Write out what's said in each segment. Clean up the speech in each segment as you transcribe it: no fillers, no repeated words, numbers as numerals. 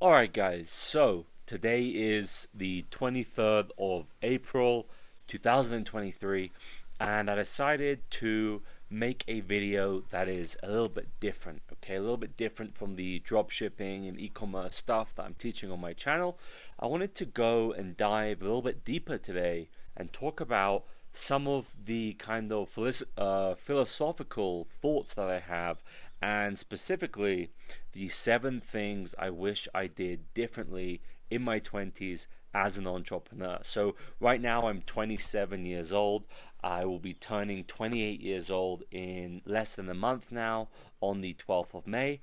Alright, guys, so today is the 23rd of April 2023, and I decided to make a video that is a little bit different, okay? A little bit different from the dropshipping and e commerce stuff that I'm teaching on my channel. I wanted to go and dive a little bit deeper today and talk about some of the kind of philosophical thoughts that I have, and specifically the 7 things I wish I did differently in my 20s as an entrepreneur. So, right now I'm 27 years old. I will be turning 28 years old in less than a month now on the 12th of May.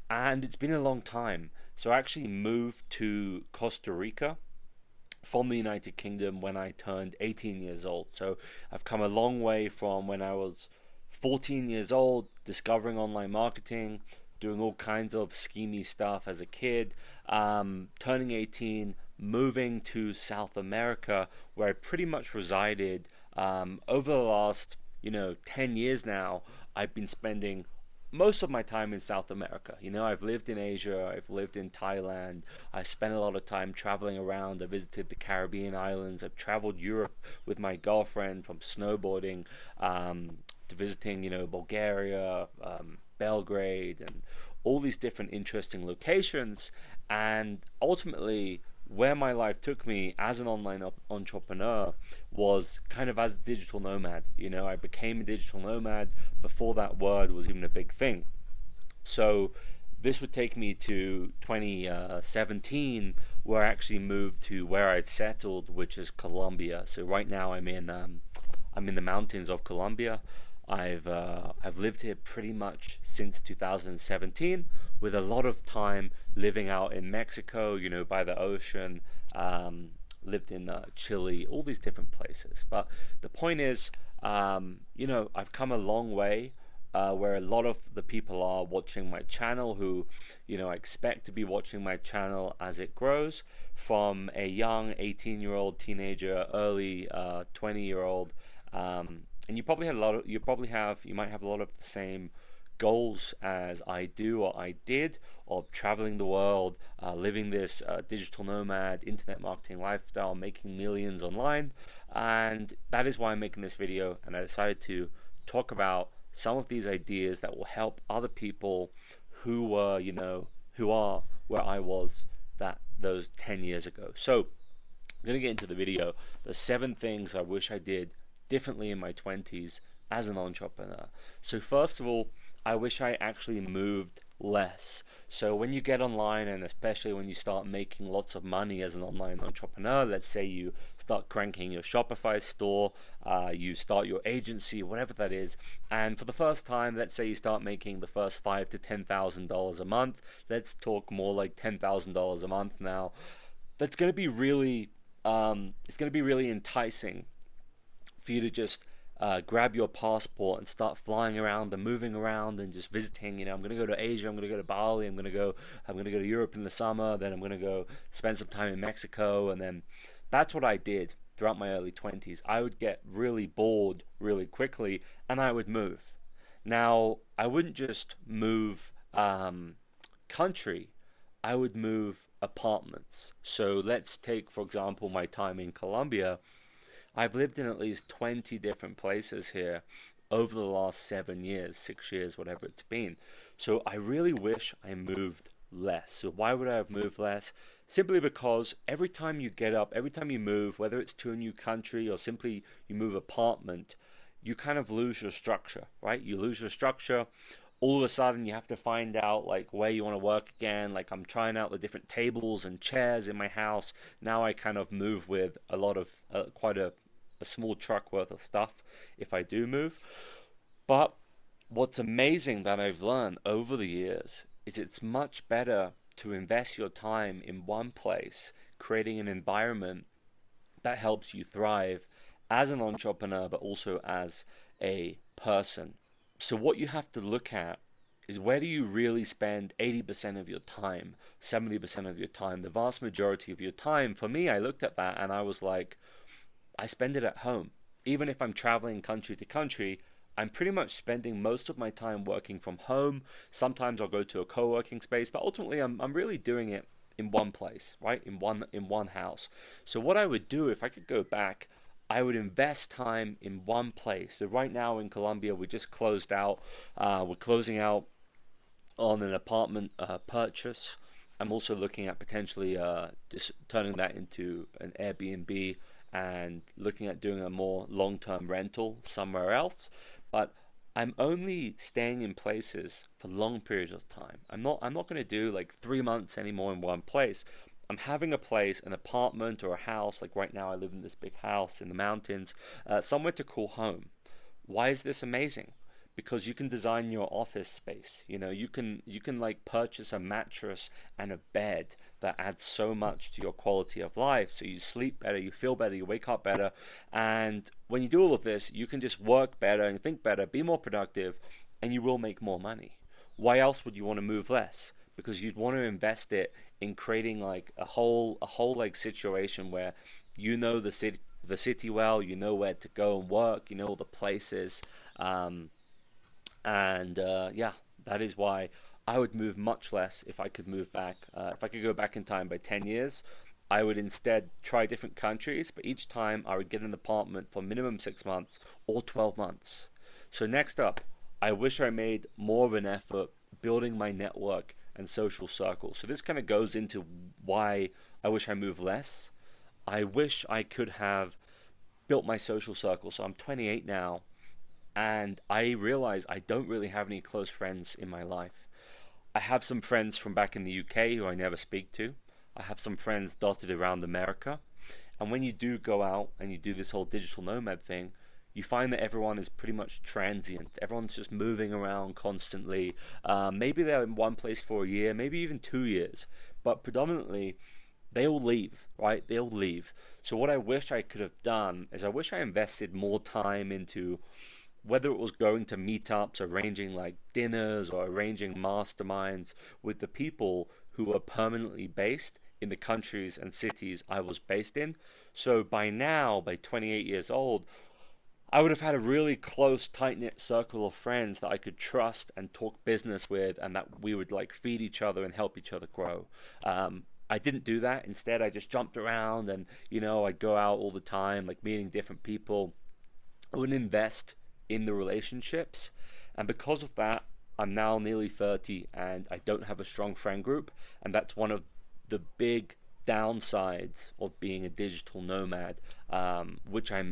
And it's been a long time. So, I actually moved to Costa Rica from the United Kingdom when I turned 18 years old. So I've come a long way from when I was 14 years old, discovering online marketing, doing all kinds of schemy stuff as a kid, turning 18, moving to South America, where I pretty much resided over the last 10 years now. I've been spending most of my time in South America. I've lived in Asia, I've lived in Thailand, I spent a lot of time traveling around. I visited the Caribbean islands, I've traveled Europe with my girlfriend, from snowboarding to visiting, Bulgaria, Belgrade, and all these different interesting locations. And ultimately, where my life took me as an online entrepreneur was kind of as a digital nomad. I became a digital nomad before that word was even a big thing. So this would take me to 2017, where I actually moved to where I've settled, which is Colombia. So right now I'm in the mountains of Colombia. I've lived here pretty much since 2017, with a lot of time living out in Mexico, by the ocean. Lived in Chile, all these different places. But the point is, I've come a long way. Where a lot of the people are watching my channel, who, I expect to be watching my channel as it grows, from a young 18-year-old teenager, early 20-year-old. And you might have a lot of the same goals as I do or I did, of traveling the world, living this digital nomad internet marketing lifestyle, making millions online. And that is why I'm making this video, and I decided to talk about some of these ideas that will help other people who were, who are where I was those 10 years ago. So I'm going to get into the video. The 7 things I wish I did differently in my 20s as an entrepreneur. So first of all, I wish I actually moved less. So when you get online, and especially when you start making lots of money as an online entrepreneur, let's say you start cranking your Shopify store, you start your agency, whatever that is, and for the first time, let's say you start making the first $5,000 to $10,000 a month. Let's talk more like $10,000 a month now. That's going to be really, it's going to be really enticing for you to just grab your passport and start flying around and moving around and just visiting. I'm going to go to Asia, I'm going to go to Bali, I'm going to go to Europe in the summer, then I'm going to go spend some time in Mexico. And then that's what I did throughout my early 20s. I would get really bored really quickly, and I would move. Now, I wouldn't just move country, I would move apartments. So let's take, for example, my time in Colombia. I've lived in at least 20 different places here over the last 7 years, 6 years, whatever it's been. So I really wish I moved less. So why would I have moved less? Simply because every time you get up, every time you move, whether it's to a new country or simply you move apartment, you kind of lose your structure, right? You lose your structure. All of a sudden you have to find out like where you want to work again. Like, I'm trying out the different tables and chairs in my house. Now I kind of move with a lot of quite a small truck worth of stuff if I do move. But what's amazing that I've learned over the years is it's much better to invest your time in one place, creating an environment that helps you thrive as an entrepreneur, but also as a person. So, what you have to look at is, where do you really spend 80% of your time, 70% of your time, the vast majority of your time? For me, I looked at that and I was like, I spend it at home. Even if I'm traveling country to country, I'm pretty much spending most of my time working from home. Sometimes I'll go to a co-working space, but ultimately I'm really doing it in one place, right? In one house. So what I would do if I could go back, I would invest time in one place. So right now in Colombia, we just closed out. We're closing out on an apartment purchase. I'm also looking at potentially just turning that into an Airbnb and looking at doing a more long-term rental somewhere else. But I'm only staying in places for long periods of time. I'm not going to do like 3 months anymore in one place. I'm having a place, an apartment or a house. Like right now, I live in this big house in the mountains, somewhere to call home. Why is this amazing? Because you can design your office space. You can like purchase a mattress and a bed that adds so much to your quality of life. So you sleep better, you feel better, you wake up better, and when you do all of this, you can just work better and think better, be more productive, and you will make more money. Why else would you want to move less? Because you'd want to invest it in creating like a whole like situation where the city well, you know where to go and work, you know all the places. Um, and Yeah, that is why I would move much less if I could move back. If I could go back in time by 10 years, I would instead try different countries, but each time I would get an apartment for minimum 6 months or 12 months. So, next up, I wish I made more of an effort building my network and social circle. So, this kind of goes into why I wish I moved less. I wish I could have built my social circle. So, I'm 28 now, and I realize I don't really have any close friends in my life. I have some friends from back in the UK who I never speak to. I have some friends dotted around America. And when you do go out and you do this whole digital nomad thing, you find that everyone is pretty much transient. Everyone's just moving around constantly. Maybe they're in one place for a year, maybe even 2 years, but predominantly they all leave, right? They all leave. So what I wish I could have done is I wish I invested more time into whether it was going to meetups, arranging like dinners or arranging masterminds with the people who were permanently based in the countries and cities I was based in. So by now, by 28 years old, I would have had a really close, tight knit circle of friends that I could trust and talk business with, and that we would like feed each other and help each other grow. I didn't do that. Instead, I just jumped around and, I'd go out all the time, like meeting different people. I wouldn't invest in the relationships. And because of that, I'm now nearly 30 and I don't have a strong friend group. And that's one of the big downsides of being a digital nomad, which a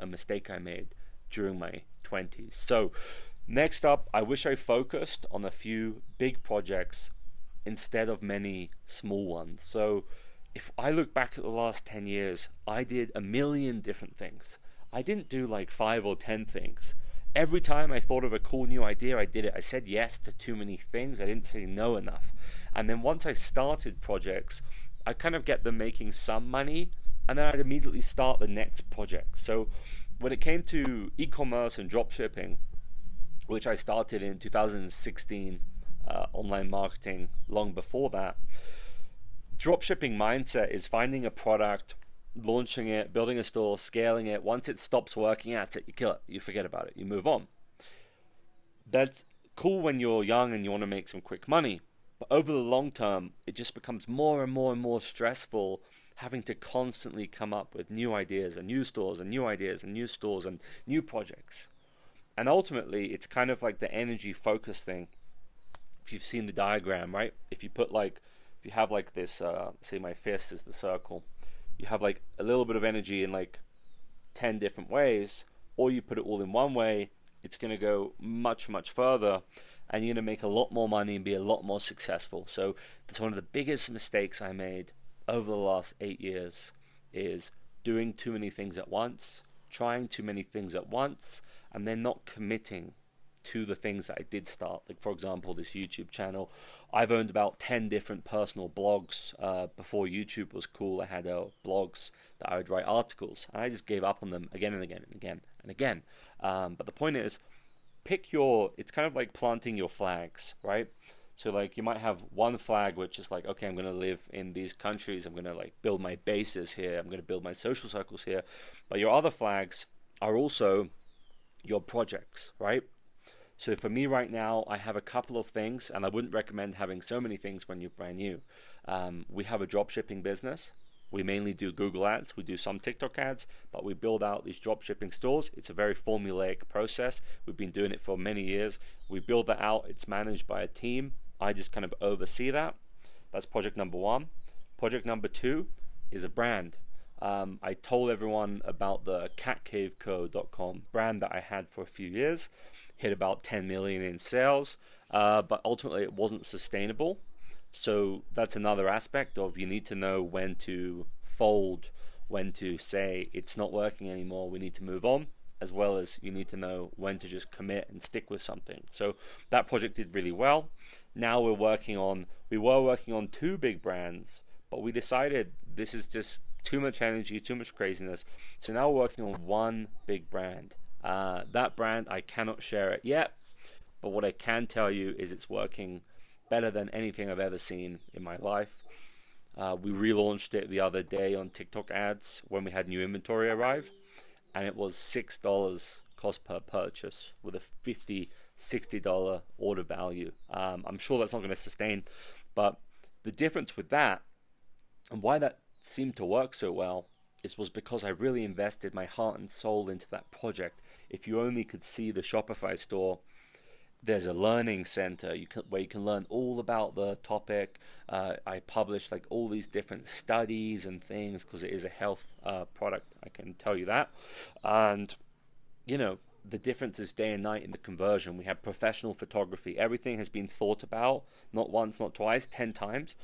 mistake I made during my 20s. So, next up, I wish I focused on a few big projects instead of many small ones. So, if I look back at the last 10 years, I did a million different things. I didn't do like 5 or 10 things. Every time I thought of a cool new idea, I did it. I said yes to too many things. I didn't say no enough. And then once I started projects, I kind of get them making some money, and then I'd immediately start the next project. So when it came to e-commerce and drop shipping, which I started in 2016, online marketing long before that, dropshipping mindset is finding a product, launching it, building a store, scaling it. Once it stops working, that's it. You kill it. You forget about it. You move on. That's cool when you're young and you want to make some quick money. But over the long term, it just becomes more and more and more stressful having to constantly come up with new ideas and new stores and new ideas and new stores and new projects. And ultimately, it's kind of like the energy focus thing. If you've seen the diagram, right? If you have like this, say my fist is the circle, you have like a little bit of energy in like 10 different ways, or you put it all in one way, it's going to go much, much further, and you're going to make a lot more money and be a lot more successful. So that's one of the biggest mistakes I made over the last 8 years, is doing too many things at once, trying too many things at once, and then not committing to the things that I did start. Like, for example, this YouTube channel. I've owned about 10 different personal blogs. Before YouTube was cool, I had blogs that I would write articles, and I just gave up on them again and again and again and again. But the point is, it's kind of like planting your flags, right? So like you might have one flag which is like, okay, I'm going to live in these countries, I'm going to like build my bases here, I'm going to build my social circles here. But your other flags are also your projects, right? So for me right now, I have a couple of things, and I wouldn't recommend having so many things when you're brand new. We have a drop shipping business. We mainly do Google ads, we do some TikTok ads, but we build out these drop shipping stores. It's a very formulaic process. We've been doing it for many years. We build that out, it's managed by a team. I just kind of oversee that. That's project number one. Project number two is a brand. I told everyone about the catcaveco.com brand that I had for a few years, hit about 10 million in sales, but ultimately it wasn't sustainable. So that's another aspect of you need to know when to fold, when to say it's not working anymore, we need to move on, as well as you need to know when to just commit and stick with something. So that project did really well. Now we were working on two big brands, but we decided this is just too much energy, too much craziness. So now we're working on one big brand. That brand, I cannot share it yet, but what I can tell you is it's working better than anything I've ever seen in my life. We relaunched it the other day on TikTok ads when we had new inventory arrive, and it was $6 cost per purchase with a $50-$60 order value. I'm sure that's not going to sustain, but the difference with that and why that seemed to work so well was because I really invested my heart and soul into that project. If you only could see the Shopify store, there's a learning center where you can learn all about the topic. I publish like all these different studies and things because it is a health product, I can tell you that. And the difference is day and night in the conversion. We have professional photography. Everything has been thought about, not once, not twice, 10 times.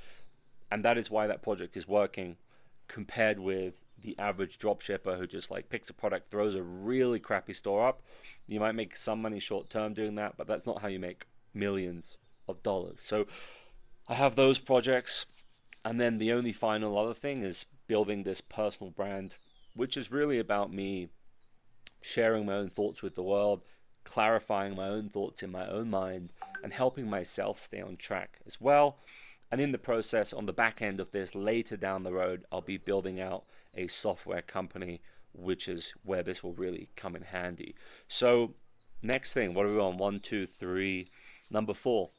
And that is why that project is working compared with the average dropshipper who just like picks a product, throws a really crappy store up. You might make some money short term doing that, but that's not how you make millions of dollars. So I have those projects. And then the only final other thing is building this personal brand, which is really about me sharing my own thoughts with the world, clarifying my own thoughts in my own mind, and helping myself stay on track as well. And in the process, on the back end of this, later down the road, I'll be building out a software company, which is where this will really come in handy. So next thing, what are we on? 1, 2, 3, number 4.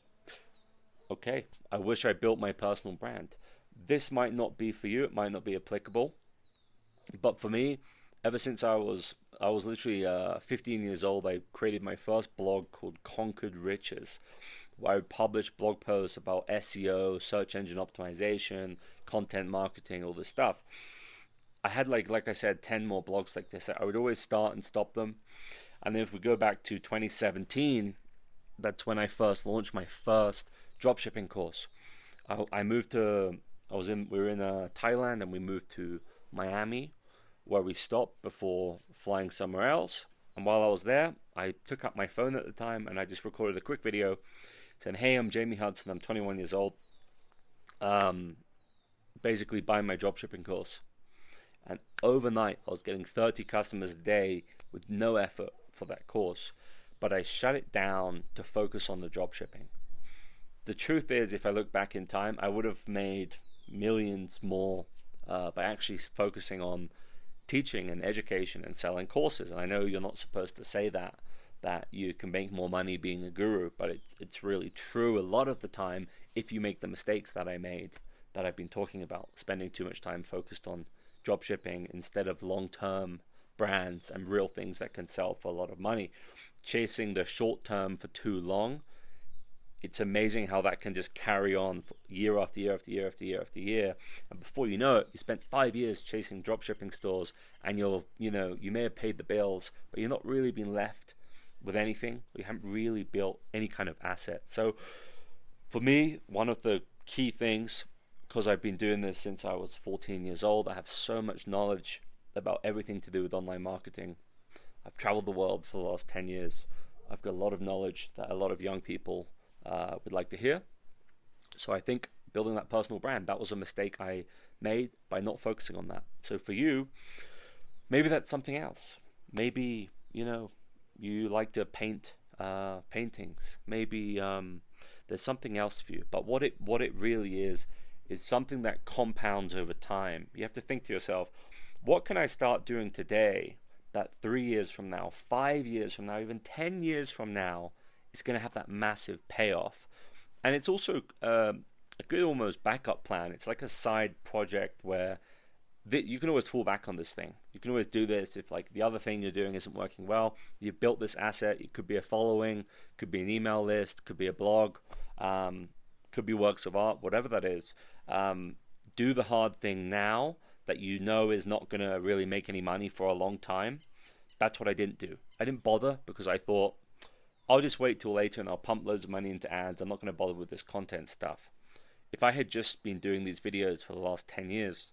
Okay, I wish I built my personal brand. This might not be for you, it might not be applicable, but for me, ever since I was literally 15 years old, I created my first blog called Conquered Riches, where I would publish blog posts about SEO, search engine optimization, content marketing, all this stuff. I had like I said, 10 more blogs like this. I would always start and stop them. And then if we go back to 2017, that's when I first launched my first dropshipping course. We were in Thailand, and we moved to Miami, where we stopped before flying somewhere else. And while I was there, I took up my phone at the time and I just recorded a quick video saying, "Hey, I'm Jamie Hudson, I'm 21 years old. Basically buying my dropshipping course." And overnight, I was getting 30 customers a day with no effort for that course. But I shut it down to focus on the dropshipping. The truth is, if I look back in time, I would have made millions more by actually focusing on teaching and education and selling courses. And I know you're not supposed to say that you can make more money being a guru, but it's really true a lot of the time if you make the mistakes that I made, that I've been talking about, spending too much time focused on dropshipping instead of long-term brands and real things that can sell for a lot of money. Chasing the short term for too long, it's amazing how that can just carry on year after year after year after year after year. And before you know it, you spent 5 years chasing dropshipping stores, and you may have paid the bills, but you're not really been left with anything. You haven't really built any kind of asset. So for me, one of the key things, because I've been doing this since I was 14 years old, I have so much knowledge about everything to do with online marketing. I've traveled the world for the last 10 years. I've got a lot of knowledge that a lot of young people would like to hear. So I think building that personal brand, that was a mistake I made by not focusing on that. So for you, maybe that's something else. Maybe, you like to paint paintings. Maybe there's something else for you. But what it really is something that compounds over time. You have to think to yourself, what can I start doing today that 3 years from now, 5 years from now, even 10 years from now it's going to have that massive payoff. And it's also a good almost backup plan. It's like a side project where you can always fall back on this thing. You can always do this if like the other thing you're doing isn't working well. You've built this asset. It could be a following, could be an email list, could be a blog, could be works of art, whatever that is. Do the hard thing now that you know is not going to really make any money for a long time. That's what I didn't do. I didn't bother because I thought I'll just wait till later and I'll pump loads of money into ads. I'm not going to bother with this content stuff. If I had just been doing these videos for the last 10 years,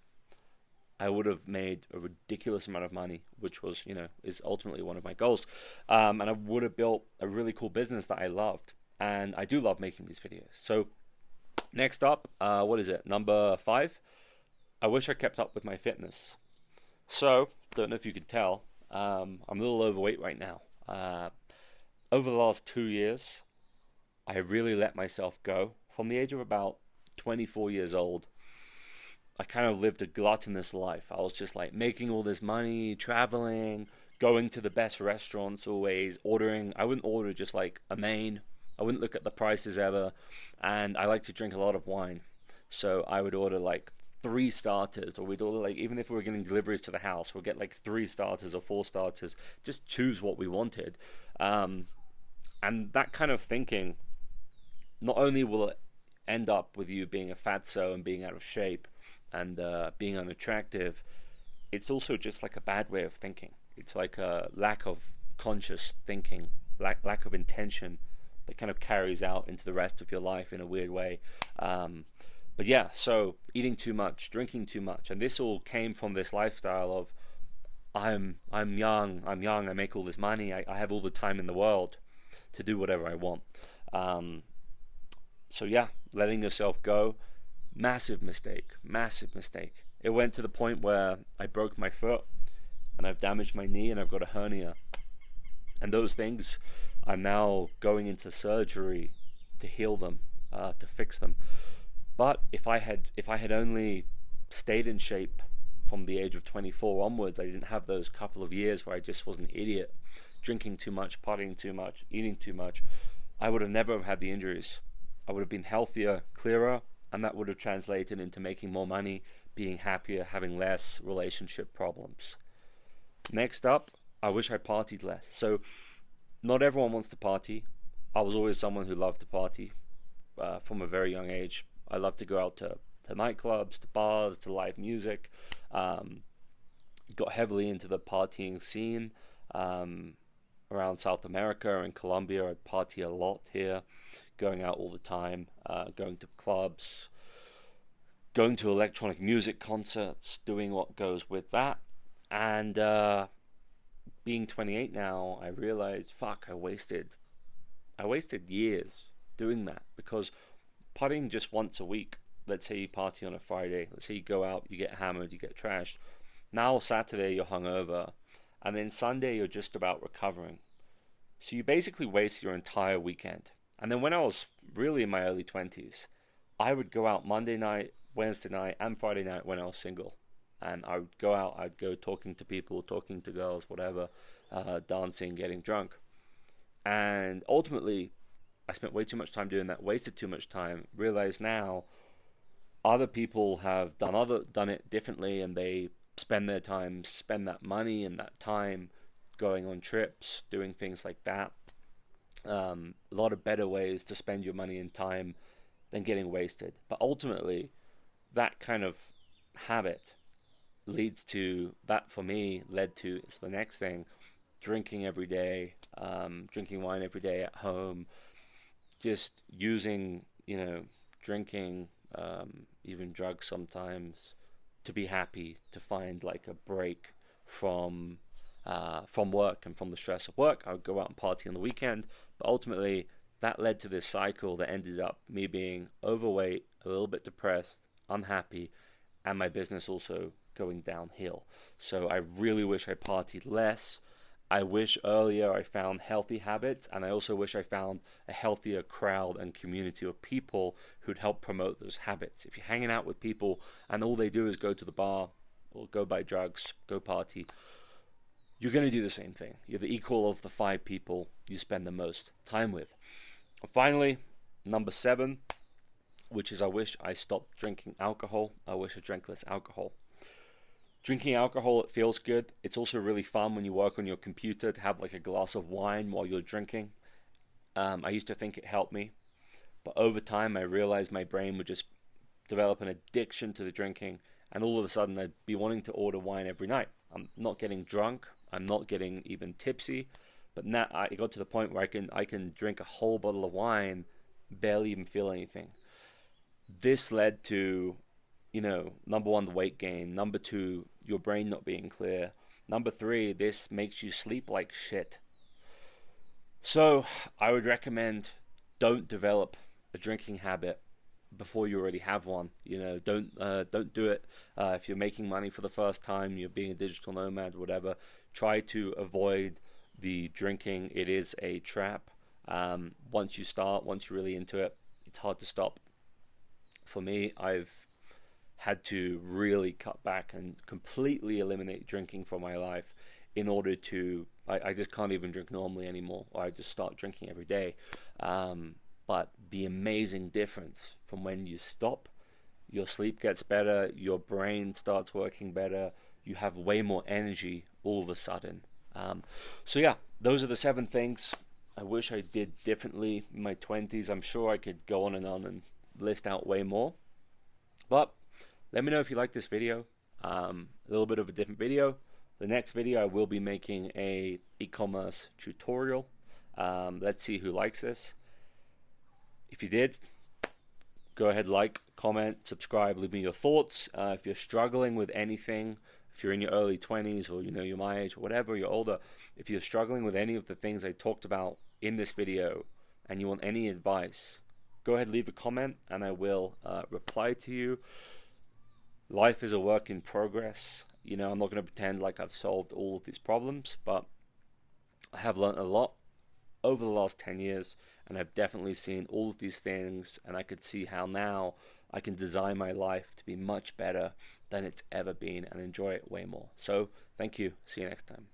I would have made a ridiculous amount of money, which was, is ultimately one of my goals. And I would have built a really cool business that I loved. And I do love making these videos. So next up, what is it? Number 5. I wish I kept up with my fitness. So, don't know if you could tell, I'm a little overweight right now. Over the last 2 years, I really let myself go. From the age of about 24 years old, I kind of lived a gluttonous life. I was just like making all this money, traveling, going to the best restaurants always, ordering. I wouldn't order just like a main. I wouldn't look at the prices ever. And I like to drink a lot of wine. So I would order like 3 starters, or we'd order like, even if we were getting deliveries to the house, we'd get like 3 starters or 4 starters, just choose what we wanted. And that kind of thinking, not only will it end up with you being a fatso and being out of shape and being unattractive, it's also just like a bad way of thinking. It's like a lack of conscious thinking, lack of intention that kind of carries out into the rest of your life in a weird way. But yeah, so eating too much, drinking too much, and this all came from this lifestyle of I'm young, I make all this money, I have all the time in the world to do whatever I want. So yeah, letting yourself go, massive mistake. It went to the point where I broke my foot and I've damaged my knee and I've got a hernia. And those things are now going into surgery to heal them, to fix them. But if I had only stayed in shape from the age of 24 onwards, I didn't have those couple of years where I just was an idiot, drinking too much, partying too much, eating too much, I would have never have had the injuries. I would have been healthier, clearer, and that would have translated into making more money, being happier, having less relationship problems. Next up, I wish I partied less. So not everyone wants to party. I was always someone who loved to party from a very young age. I love to go out to nightclubs, to bars, to live music. Got heavily into the partying scene around South America and Colombia. I'd party a lot here, going out all the time, going to clubs, going to electronic music concerts, doing what goes with that. And being 28 now, I realized, fuck, I wasted years doing that, because partying just once a week, let's say you party on a Friday, let's say you go out, you get hammered, you get trashed. Now Saturday you're hungover, and then Sunday you're just about recovering. So you basically waste your entire weekend. And then when I was really in my early 20s, I would go out Monday night, Wednesday night, and Friday night when I was single. And I would go out, I'd go talking to people, talking to girls, whatever, dancing, getting drunk. And ultimately, I spent way too much time doing that, wasted too much time, realized now other people have done it differently, and they spend that money and that time going on trips, doing things like that. A lot of better ways to spend your money and time than getting wasted. But ultimately, that kind of habit leads to, that for me led to, it's the next thing, drinking every day, drinking wine every day at home, just using, drinking, even drugs sometimes, to be happy, to find like a break from work and from the stress of work. I would go out and party on the weekend, but ultimately that led to this cycle that ended up me being overweight, a little bit depressed, unhappy, and my business also going downhill. So I really wish I partied less. I wish earlier I found healthy habits, and I also wish I found a healthier crowd and community of people who'd help promote those habits. If you're hanging out with people and all they do is go to the bar or go buy drugs, go party, you're going to do the same thing. You're the equal of the 5 people you spend the most time with. Finally, number 7, which is I wish I stopped drinking alcohol. I wish I drank less alcohol. Drinking alcohol, it feels good. It's also really fun when you work on your computer to have like a glass of wine while you're drinking. I used to think it helped me, but over time I realized my brain would just develop an addiction to the drinking, and all of a sudden I'd be wanting to order wine every night. I'm not getting drunk, I'm not getting even tipsy, but now I got to the point where I can drink a whole bottle of wine, barely even feel anything. This led to, number one, the weight gain. Number two, your brain not being clear. Number three, this makes you sleep like shit. So I would recommend, don't develop a drinking habit before you already have one. Don't do it if you're making money for the first time, you're being a digital nomad, whatever. Try to avoid the drinking. It is a trap. Once you start, once you're really into it, it's hard to stop. For me, I've had to really cut back and completely eliminate drinking from my life in order to. I just can't even drink normally anymore, or I just start drinking every day. But the amazing difference from when you stop, your sleep gets better, your brain starts working better, you have way more energy all of a sudden. So yeah, those are the 7 things I wish I did differently in my 20s. I'm sure I could go on and list out way more. But let me know if you like this video. A little bit of a different video. The next video I will be making a e-commerce tutorial. Let's see who likes this. If you did, go ahead, like, comment, subscribe, leave me your thoughts. If you're struggling with anything, if you're in your early 20s or you're my age or whatever, you're older, if you're struggling with any of the things I talked about in this video and you want any advice, go ahead, leave a comment and I will reply to you. Life is a work in progress. I'm not going to pretend like I've solved all of these problems, but I have learned a lot over the last 10 years, and I've definitely seen all of these things, and I could see how now I can design my life to be much better than it's ever been and enjoy it way more. So, thank you. See you next time.